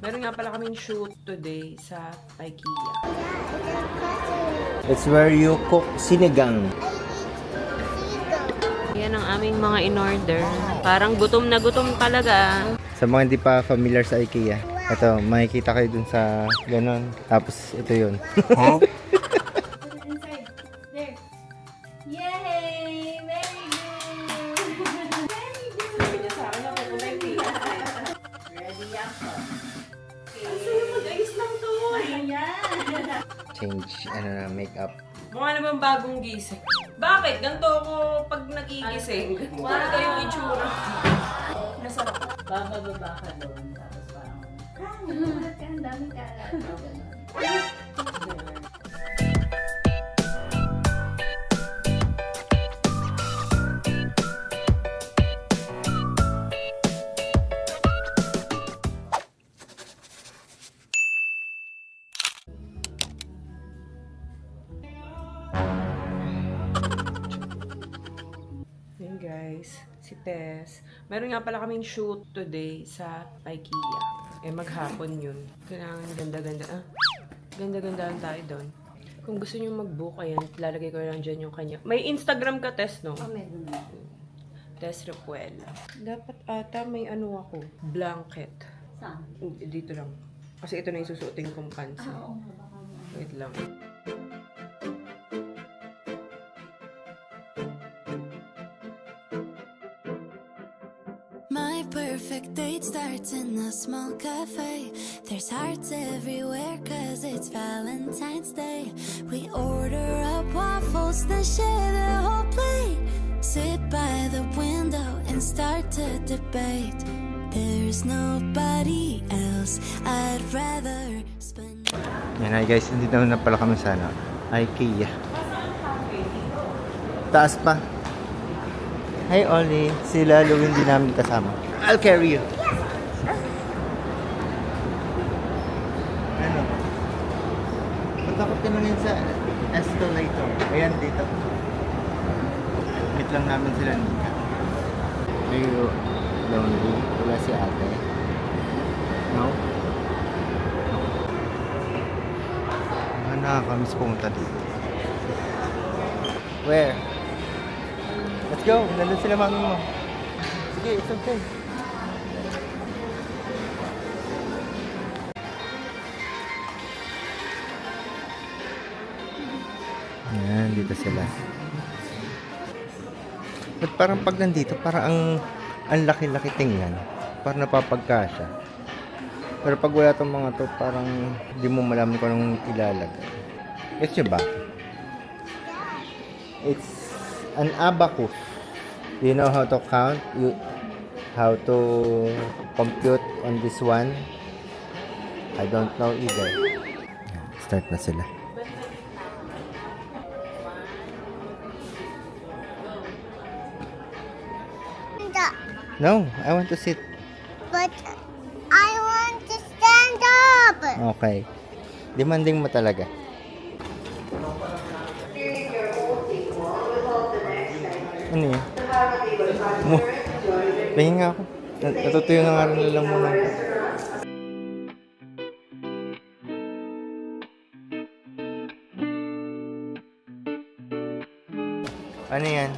Meron nga pala kaming shoot today sa IKEA. It's where you cook sinigang. Yan ang aming mga in-order. Parang gutom na gutom talaga. Sa mga hindi pa familiar sa IKEA, ito, makikita kayo dun sa ganon. Tapos, ito yun. Huh? Inside. There. Yay! Very good! Very good! Ready ako. Mag-ayos lang to. Ayan! Change, makeup. Mukha naman bagong gising. Bakit? Ganito ako pag nagigising. Ganito talaga yung itsura. Nasarap. Bababa ka doon. Tapos parang, nagulat ka, ang daming kalat. Ayun guys, si Tess. Meron nga pala kaming shoot today sa IKEA. Maghapon yun. Kailangan ganda-ganda. Ganda-gandaan tayo doon. Kung gusto nyo mag-book, ayan, lalagay ko lang dyan yung kanya. May Instagram ka, Tess, no? Meron na. Tess Repuela. Dapat ata may ano ako. Blanket. Saan? Dito lang. Kasi ito na yung susuotin kong pants. Oo, baka mo. Wait lang. My perfect date starts in a small cafe. There's hearts everywhere cause it's Valentine's Day. We order up waffles, then share the whole plate. Sit by the window and start to debate. There's nobody else I'd rather spend. Yan, hi guys, hindi naman na pala kami sa IKEA. Taas pa. Hi Ollie, sila Lalo hindi namin kasama. I'll carry you. Ano? Matakot ka naman sa escalator. Ayan dito. Meet lang namin sila nila. Are you lonely? Wala si ate. No? Nakakamiss pumunta dito. Where? Let's go. Nandun sila mami mo. Sige, it's okay. Ayan, dito sila. At parang pag nandito, parang ang laki-laki tingnan. Parang napapagkasya. Pero pag wala tong mga to, parang hindi mo malaman kung anong ilalagay. It's your back. It's an abacus. You know how to count? How to compute on this one? I don't know either. Start na sila. No, I want to sit. But I want to stand up. Okay. Demanding mo talaga. Ano yun? Tingin nga ako. Natutuyo na nga rin lang muna. Ano yan?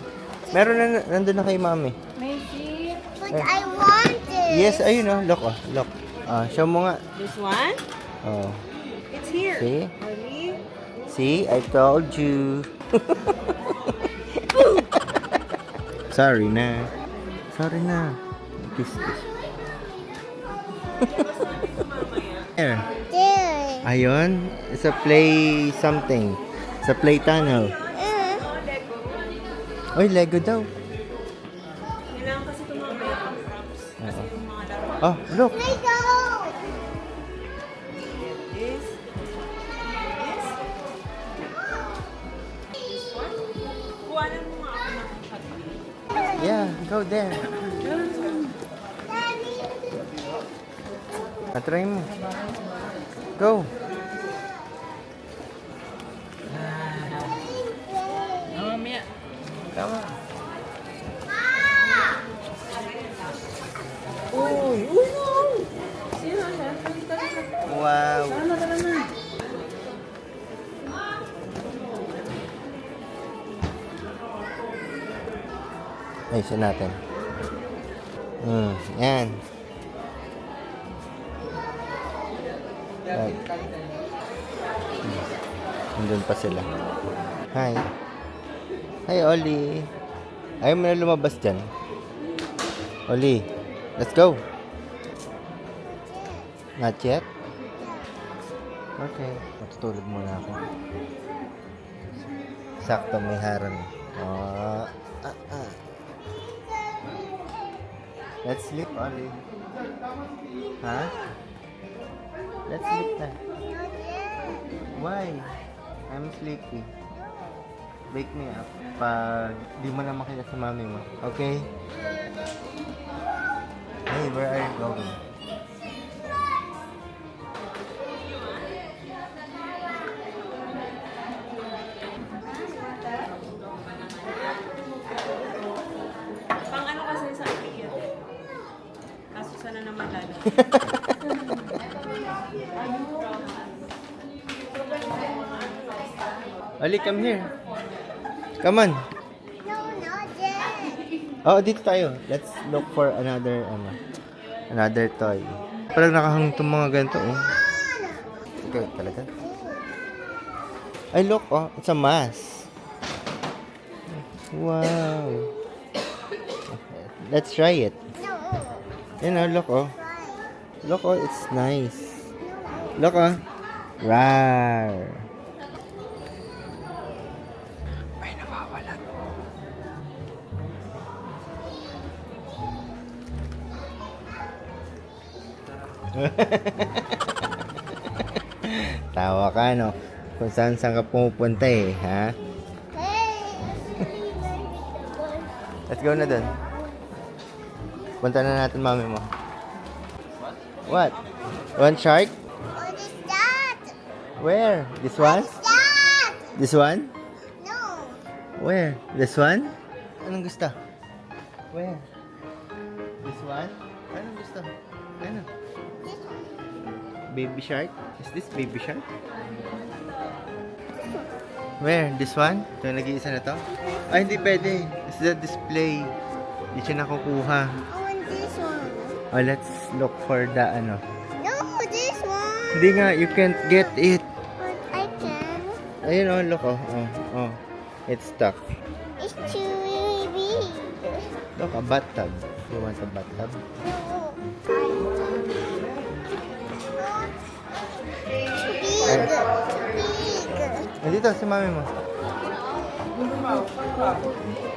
Meron na, nandun na kay mami. May seat. But I want it. Yes, ayun oh. Look oh. Look. Show mo nga. This one? Oh. It's here. See? Ollie? See? I told you. Sorry na. Sorry na. Kiss. There. There. Ayun. It's a play something. It's a play tunnel. Oy, Lego daw. Kailangan kasi tumamaya ang props. Kasi yung mga laro. Oh, look. Lego. This. This one. Kuhanan mo nga ako ng shot. Yeah, go there. Try mo. Go. Mamaya. Tama. Uy! Uy! Uy! Sino siya? Ayusin natin. Yan. Right. Nandun pa sila. Hi. Hi, Oli. Ayaw mo na lumabas dyan. Oli, let's go. Not yet? Okay. Matutulog muna ako. Sakto, may harang. Let's sleep, Oli. Ha? Let's sleep na. Why? I'm sleepy. Wake me up pag di mo na makita si mami mo. Okay? Hey, where are you going? Pang ano kasi sa IKEA? Kaso sana naman lalo. Ali, come here. Come on. No, not yet. Oh, dito tayo. Let's look for another toy. Parang nakahang itong mga ganito, oh. Okay, talaga. Ay, look, oh. It's a mask. Wow. Let's try it. No. You know, look, oh. Try. Look, oh, it's nice. Look, oh. Rar. Ay, nawawala. Tawa ka, no? Kung saan ka pumupunta, eh, ha? Hey. Let's go na dun. Punta na natin mami mo. What? One shark? What is that? Where? This one? That. This one? No. Where? This one? Anong gusto? Where? This one? Anong gusto? Ano? This one. Baby shark? Is this baby shark? Where? This one? Ito yung nag-iisa na to? Ay, hindi pwede. It's the display. Hindi siya nakukuha. I want this one. Oh, let's look for the ano. No, this one. Hindi nga, you can't get it. But I can. Ayun, oh, look, oh. Oh. It's stuck. It's too big. Look, a bathtub. You want a bathtub? No. Too big. Too big. Dito, si mami mo.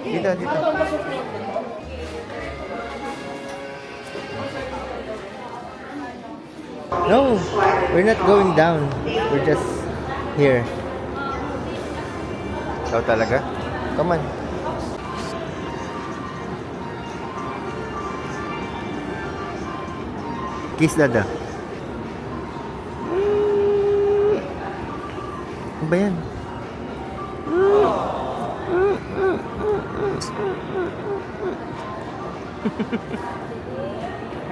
Dito. No, we're not going down. We're just here. Ikaw talaga? Come on. Kiss dada. Ano ba yan?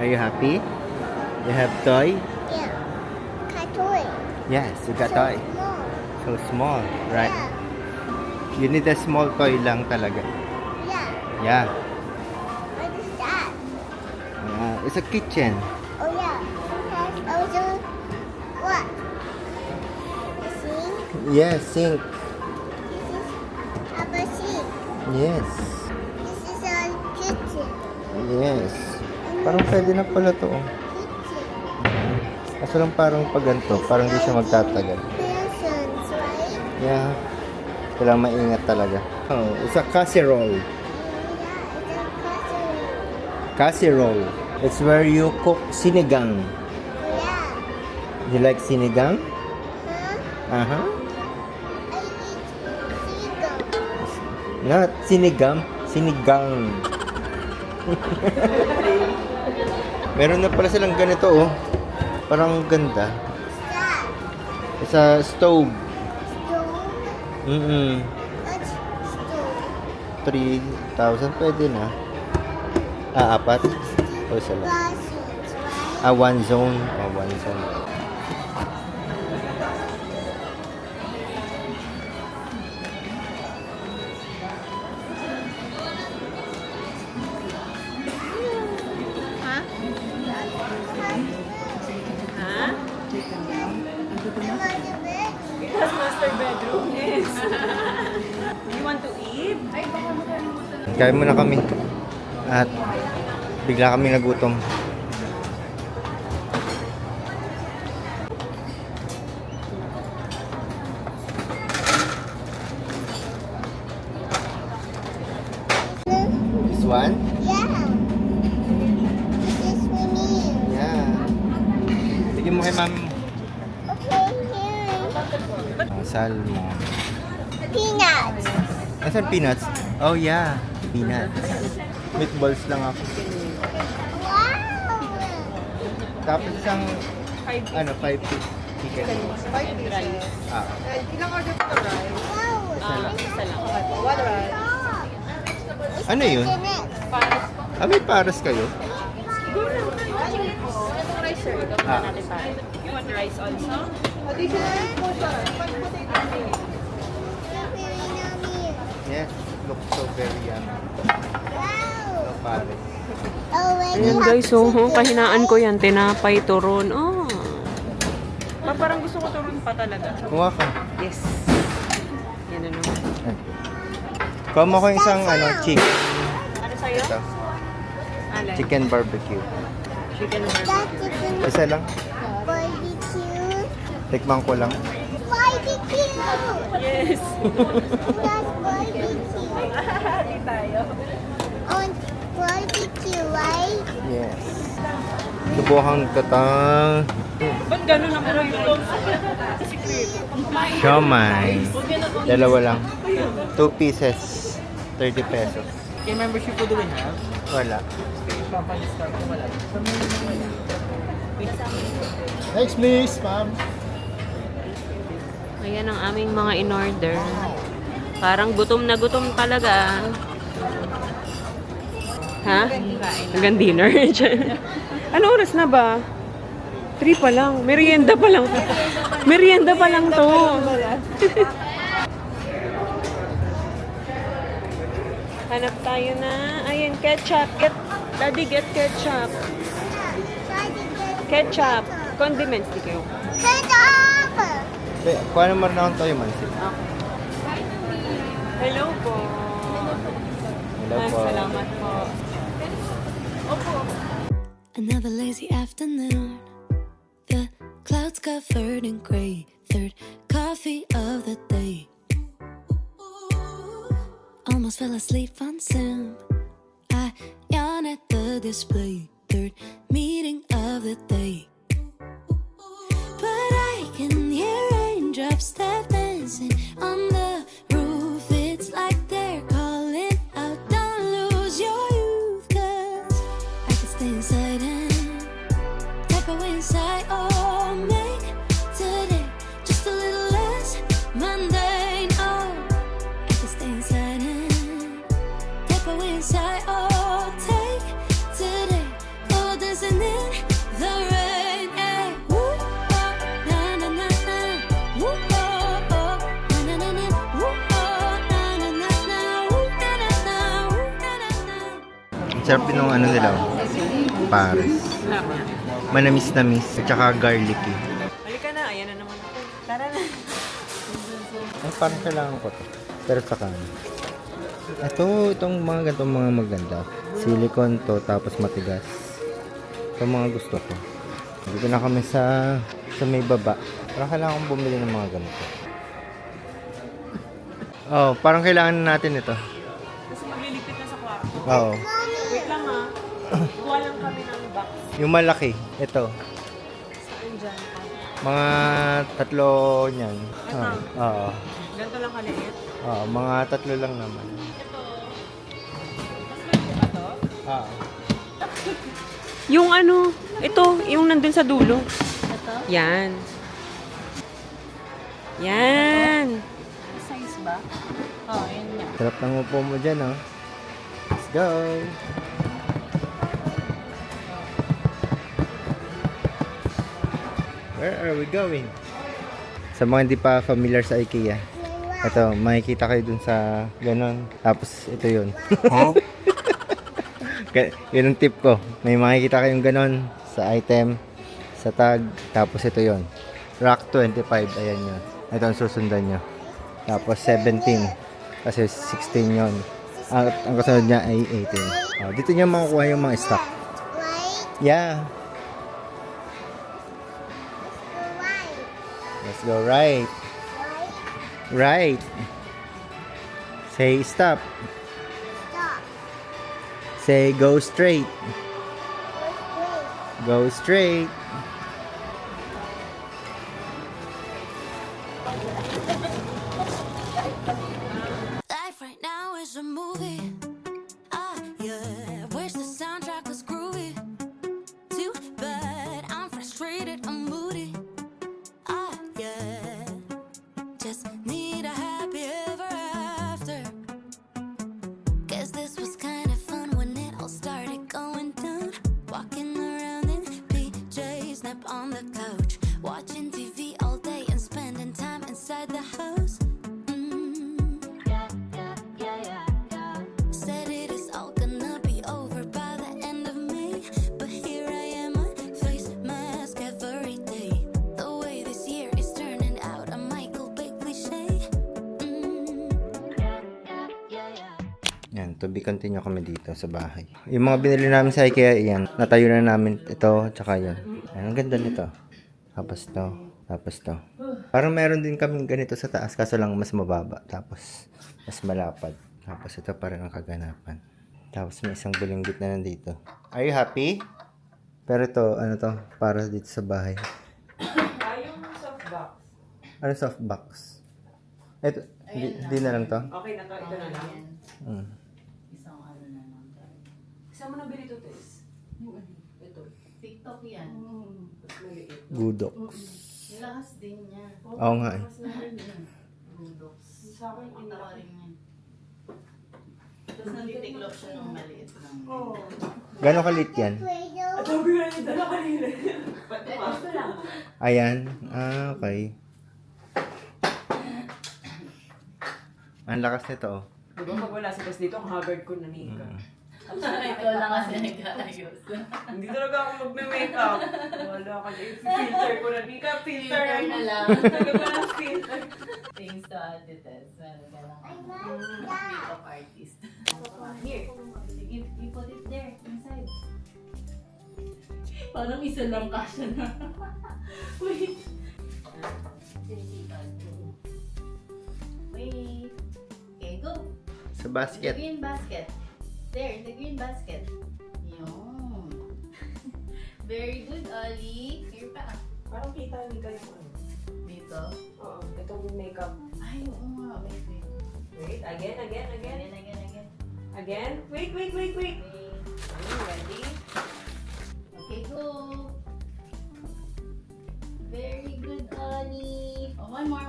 Are you happy? You have toy? Yeah. Cat toy. Yes, you got toy. Small. So small, right? Yeah. You need a small toy lang talaga. Yeah. Yeah. What is that? It's a kitchen. Oh yeah. Has also what? A sink. Yes, sink. This is a sink. Yes. This is a kitchen. Yes. Parang pwede na pala to. Oh. Kitchen. Kaso lang parang pag ganito, parang di siya magtatagal. Peasants, right? Yeah. Kailangan maingat talaga. Oh, it's a casserole. Yeah, it's a casserole. Casserole. It's where you cook sinigang. Yeah. You like sinigang? Huh? Uh-huh. I eat seagull. Not sinigam, sinigang. Meron na pala silang ganito, oh. Parang ganda. That. It's a stove. Stone. That's stone. 3,000 pwede na. Apat. O isa lang. Glasses, right? One zone. One zone. It has master bedroom. Yes. You want to eat? Ay, baka makalimutan. Kain muna kami. At bigla kami nagutom. This one? Yeah. This is for me. Yeah. Bigyan mo kay mami. Okay, here. Salmon. Peanuts. Asan peanuts? Oh yeah, peanuts. Meatballs lang ako. Wow. Tapos isang, 5 chicken. 5 rice. Ah, Ilang order po rice? Wow. isa lang. Isa lang. One rice. Ano yun? Ah, may pares kayo? Anong rice, sir? Ito Ah. natin pa. You want rice also? Very yummy. Yes, looks so very yummy. Wow. No pares. Already Ayan have guys, so chicken, kahinaan ko right? yan. Tinapay, turon. Oh. Parang gusto ko turon pa talaga. Kuha ka. Yes. Yan na naman. Kuha mo ko isang chicken. Ano sa'yo? Ito. Alay. Chicken barbecue. Chicken That barbecue. chicken Isa lang. barbecue. Tikman ko lang. Barbecue. Yes. That's barbecue. Di tayo. On barbecue, right? Yes. Subukan katang Ba't gano'n ang review? siomay. Dalawa lang. 2 pieces. 30 pesos. Okay, membership po do we have? Wala. Papalista po wala. Next please, ma'am. Ayan ang aming mga in-order. Parang gutom na gutom talaga. Ha? Hanggang dinner. Ano oras na ba? 3 pa lang. Merienda pa lang. Merienda pa lang to. Hanap tayo na. Ayan, ketchup. Daddy, get ketchup. Ketchup. Condiments, di kayo. Ketchup. Kuha naman na akong tayo man. Hello po. Hello po. Salamat po. Another lazy afternoon. The clouds covered in gray. Third coffee of the day. Almost fell asleep on Zoom. I yawn at the display. Third meeting of the day. But I can hear raindrops tap dancing on the roof. It's like they're calling out, don't lose your youth. 'Cause I can stay inside and type away inside. Oh, make today just a little less mundane. Oh, I can stay inside and type away inside. Oh, take today, oh, dancing in the rain. Hey, woo, oh, na na na na, woo, oh, oh, na na na na, woo, oh, na na na na, woo, na na na, woo, na na na. Ang sarap din ng nila. Pares. Manamis-namis. At saka garlicky. Halika na, ayan na naman ako. Tara na. Ay, parang kailangan ko to. Pero sa kanan. Itong mga ganitong mga maganda. Silicone to, tapos matigas. Ito mga gusto ko. Dito na kami sa may baba. Parang kailangan kong bumili ng mga ganito. Oh, parang kailangan natin ito. Kasi magliligpit na sa kwarto. Oo. Wait lang ha. Kuha lang kami ng box. Yung malaki, ito. Saan dyan? Mga 3 niyan. Ito? Oo. Ganito lang kaliit. Oo, mga 3 lang naman. Ba to? Oo. Yung ano, ito, yung nandun sa dulo. Ito? Yan. Yan. Size ba? Oh, yun nga. Sarap ng upo mo dyan, oh. Let's go! Where are we going? Sa mga hindi pa familiar sa IKEA, ito, makikita kayo dun sa ganon. Tapos, ito yun. Yun ang tip ko. May makikita kayong ganon sa item, sa tag, tapos ito yun. Rack 25, ayan yun. Ito ang susundan nyo. Tapos 17, kasi 16 yun. Ang kasunod niya ay 18. Dito nyo makukuha yung mga stock. Right? Yeah. Right. Let's go right. Right. Right. Say stop. Stop. Say go straight. Go straight. Go straight. Life right now is a movie. Yeah. Wish the soundtrack was groovy. Too bad I'm frustrated, I'm moody. Yeah. Just need a happy ever after. Guess this was kind of fun when it all started going down. Walking around in PJs, nap on the couch. Watching TV all day and spending time inside the house. Said it is all gonna be over by the end of May, but here I am, a face mask every day. The way this year is turning out, a Michael Bay cliche. Yan, to be continue kami dito sa bahay. Yung mga binili namin sa IKEA, yan. Natayo na namin ito, tsaka yan. Ang ganda nito. Tapos to. Tapos to. Parang meron din kaming ganito sa taas, kaso lang mas mababa. Tapos, mas malapad. Tapos ito pa rin ang kaganapan. Tapos may isang bulinggit na nandito. Are you happy? Pero ito, ano to, para dito sa bahay. Yung softbox. Ano softbox? Ito, di na lang to? Okay na to, ito na lang. Mm. Isang ano na lang. Saan mo nabili ito, Tess? Ito. TikTok yan. Mas maliit. Gudok. Lakas din niya. Oo nga eh. Budoks. Sa akin, Ang ang tawa rin yan. Tapos nanditiklop siya ng maliit lang. Oo. Gano'ng kalit yan? Play-Doh. Sabi nga niya, dala kanina. Ito lang. Ayan. Okay. Ang lakas nito oh. Diba pag wala si Tess dito, ang haggard ko na Nika. Ikaw lang kasi nag-aayos. Hindi talaga ako magme-makeup. Wala ka na. Filter ko na. Nika, filter. Filter na lang. Talaga ng filter. Thanks to Ate Tess. Meron ka lang I love that. makeup artist. Here. You put it there, inside. Parang isa lang kasya na. Wait. Wait. Okay, go. Sa The basket. green basket. There, in the green basket. Yun. Very good, Ollie. Here pa. Parang kita ni Nika yung ano. Dito. Oo, itong makeup. Ay, oo nga. Wait, wait. Wait, again. Again. Again. Wait. Wait. Are you ready? Okay, go. Very good, Ollie. Oh, one more.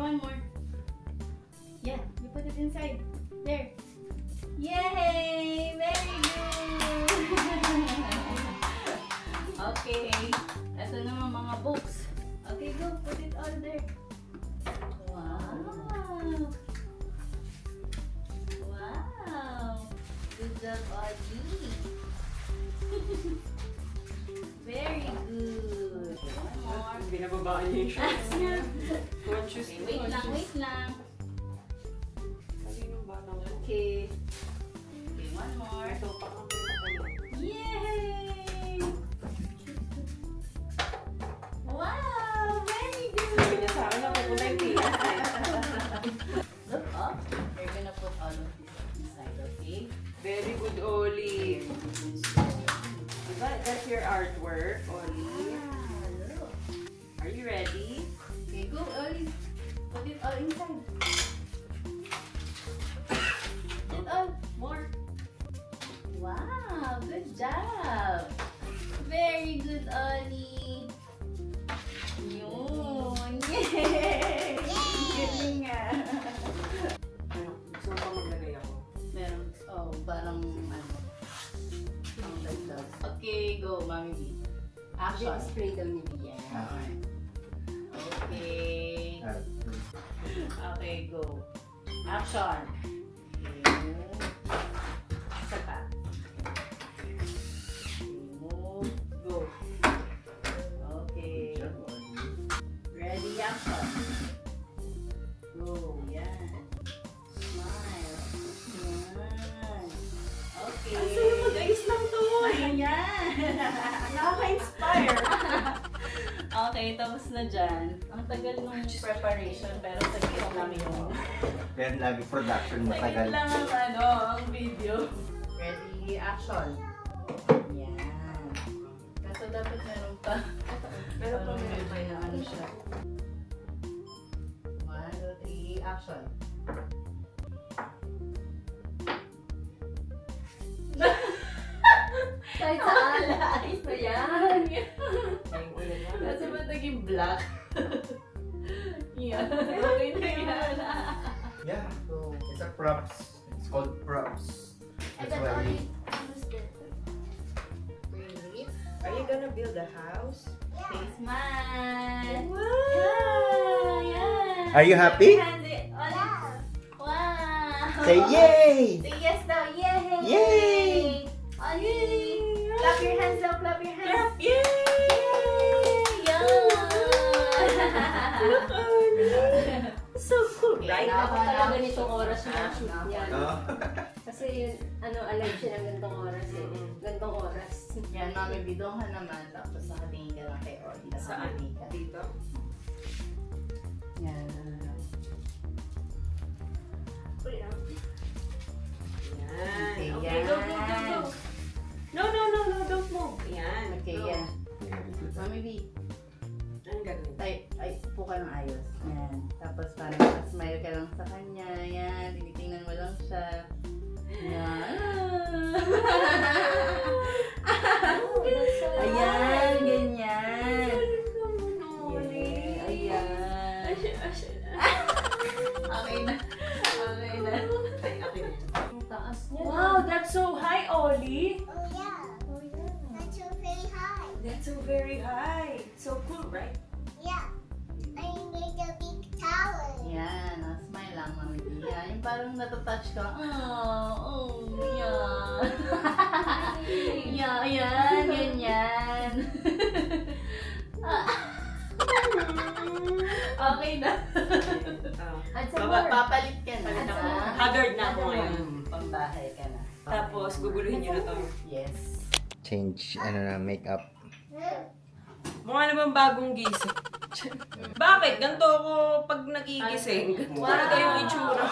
Yeah, you put it inside. There. Yay! Very good! Okay. Ito naman mga books. Okay, go. Put it all there. Wow. Good job, Ollie. Very good. One more. Binababaan niya yung shoes niya. Conscious Okay, wait lang. Sabi ng batang ko. Okay. Okay, one more. Ito, parang pinapakalit. Yay! Wow! Very good! Sabi niya sa akin, napupunta yung tigas eh. Look up. We're gonna put all of this inside, okay? Very good, Oli. Diba, that's your artwork, Oli. Look. Are you ready? Okay, go, Ollie. Put it all inside. Put it all. More. Wow! Good job! Very good, Ollie. Yun! Yay! Galing nga. Ano, gusto mo pa maglagay ako? Meron, parang ano. Ang dagdag. Okay, go, Mami B. Action. Spray daw ni Bia. Okay. Okay, go. Action. Okay. Isa pa. Okay, move. Go. Okay. Ready, Okay, tapos na dyan. Ang tagal ng preparation, pero saglit lang yung... Kaya lagi production Saglit matagal. lang ang video. Ready, action. Yan. Kaso dapat meron pa. Meron pa, meron pa yung ano siya. 1, 2, 3, action. Kahit saan. Ayos na yan. Ayun, ulit lang. Kaso ba't naging black? Yan. Okay na yan. Yeah, so it's a props. It's called props. I That's got why only we... used it. Really? Are you gonna build a house? Say smile. Wow! Yeah. Are you happy? Wow. Say yay! Say yes daw. Yay! Yay! Oli! Clap your hands daw. Clap your hands. Clap! Yay! So cool, right? Dapat talaga nitong oras yung shoot niya. Oh. Kasi yun, alive siya ng gantong oras eh. Gantong oras. Yan, Mami Bidong ka naman. Tapos nakatingin ka lang kay Oli. Saan? Nakatingin ka. Dito? Yan. Yan. Okay, Okay, go, go, go, go. No, don't move. Yan. Okay, go. yan. Mami B, Anong gagawin? ay, upo ka ng ayos. Yan. Tapos parang smile ka lang sa kanya. Yan. Tinitingnan mo lang siya. Yan. Ayan, ganyan. Yeah, ayan. Okay na. Okay na. Ay, akin yan. Ang taas niya. Wow, that's so high, Ollie. Oh yeah. That's so very high. That's so very high. So cool, right? Yeah. I need a big tower. Yan. Smile lang, Mami B. Yan. Yung parang natatouch ka. Oh, yan. Yan, ganyan. Okay na. At sa more. Papalit ka na. Palit ako. Ha? Haggard na ako ngayon. Pambahay ka na. Tapos, guguluhin niyo na to. Yes. Change, makeup. Mukha naman bagong gising. Bakit? Ganito ako pag nagigising. Ganito talaga yung itsura.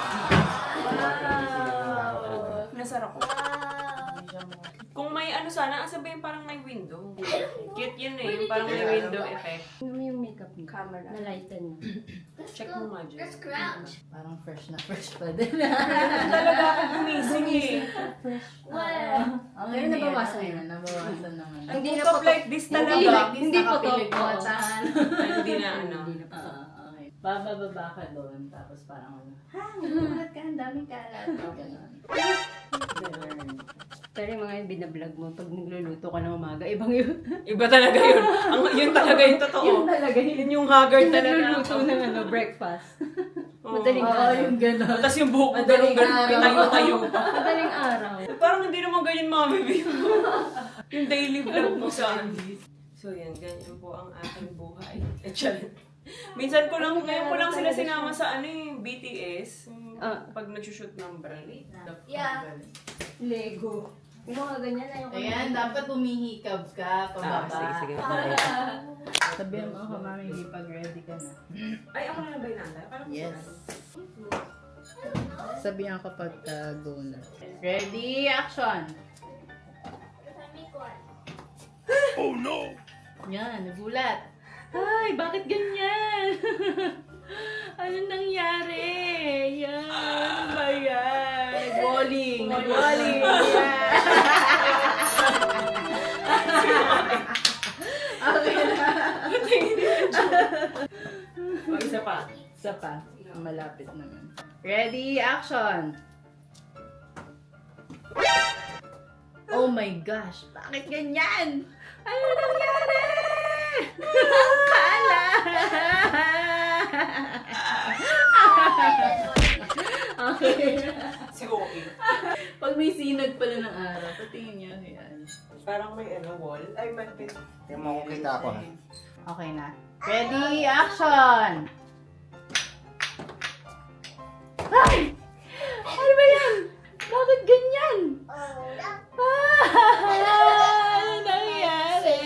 Wow. Nasar ako. Kung may ano sana, asa ba yung parang may window? Cute yun eh, yung parang may window effect. Ano mo yung makeup mo? Camera. Na-lighten mo. Check mo nga dyan. Crouch. Parang fresh na fresh pa din. Talaga ako gumising eh. Okay, Pero nabawasan na. Nabawasan naman. Ang Hindi na photo photo- like this talaga. Hindi po to. Nakapilig mo tahan. Ay, hindi na ano. Okay. Bababa ka doon. Tapos parang ano. Ha? Nagulat ka. Ang daming kalat. Ganon. Ganon. Pero yung mga yung binablog mo, pag nagluluto ka ng umaga, ibang yun. Iba talaga yun. Yun talaga yung totoo. Yun talaga yun. Yun yung haggard Yung talaga. nagluluto ng breakfast. Oo. Madaling Oo, araw. yung ganon. Tapos yung buhok mo Madaling ganun, araw. pinayo-tayo pa. Madaling araw. Parang hindi naman ganyan mga baby mo. Yung daily vlog mo sa akin. So yan, ganyan po ang aking buhay. Minsan ko lang, ngayon ko lang sila sinama sa ano yung BTS. Pag nagsushoot ng brand. Yeah. Lego. Yung mga ganyan na yung Ayan, dapat humihikab ka. Pababa. sige. Sabihan mo ako, Mami, hindi pag ready ka na. Ay, ako na lang ba inanda? Parang Yes. Sabihan ko pag go na. Ready, action! Oh no! Yan, nagulat. Ay, bakit ganyan? Ano nangyari? Yan, ano ba yan? Bowling. Bowling. Yan. Okay na. O, isa pa. Isa pa. Malapit naman. Ready, action! Oh my gosh! Bakit ganyan? Ano nangyari? Ang kalat! Okay. Si Oki. Pag may sinag pala ng araw, patingin niya. Yan. Parang may wall. Ay, manpit. Tingnan mo kung kita ako ha. Okay na. Ready, action! Ay! Ano ba yan? Bakit ganyan? Ano nangyari?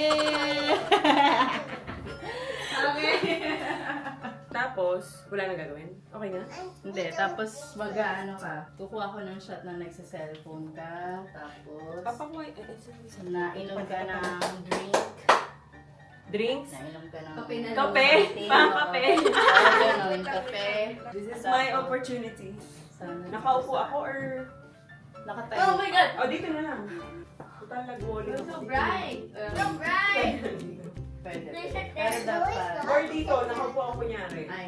Tapos, wala nang gagawin? Okay na? Hindi, tapos ano ka, kukuha ko ng shot na nagsa-cellphone ka, tapos Papakuha. nainom ka ng drink, Drinks? nainom ka ng Kape na lang. Kape? Pang-kape. Ganon, kape. This is my opportunity. Sana- Nakaupo ako or... Nakatayo. Oh my God! Oh, dito na lang. Total nag-walling So ako. bright! So bright! Pwede. There's a Pero dapat, Or dito, nakaupo ako kunyari. ay,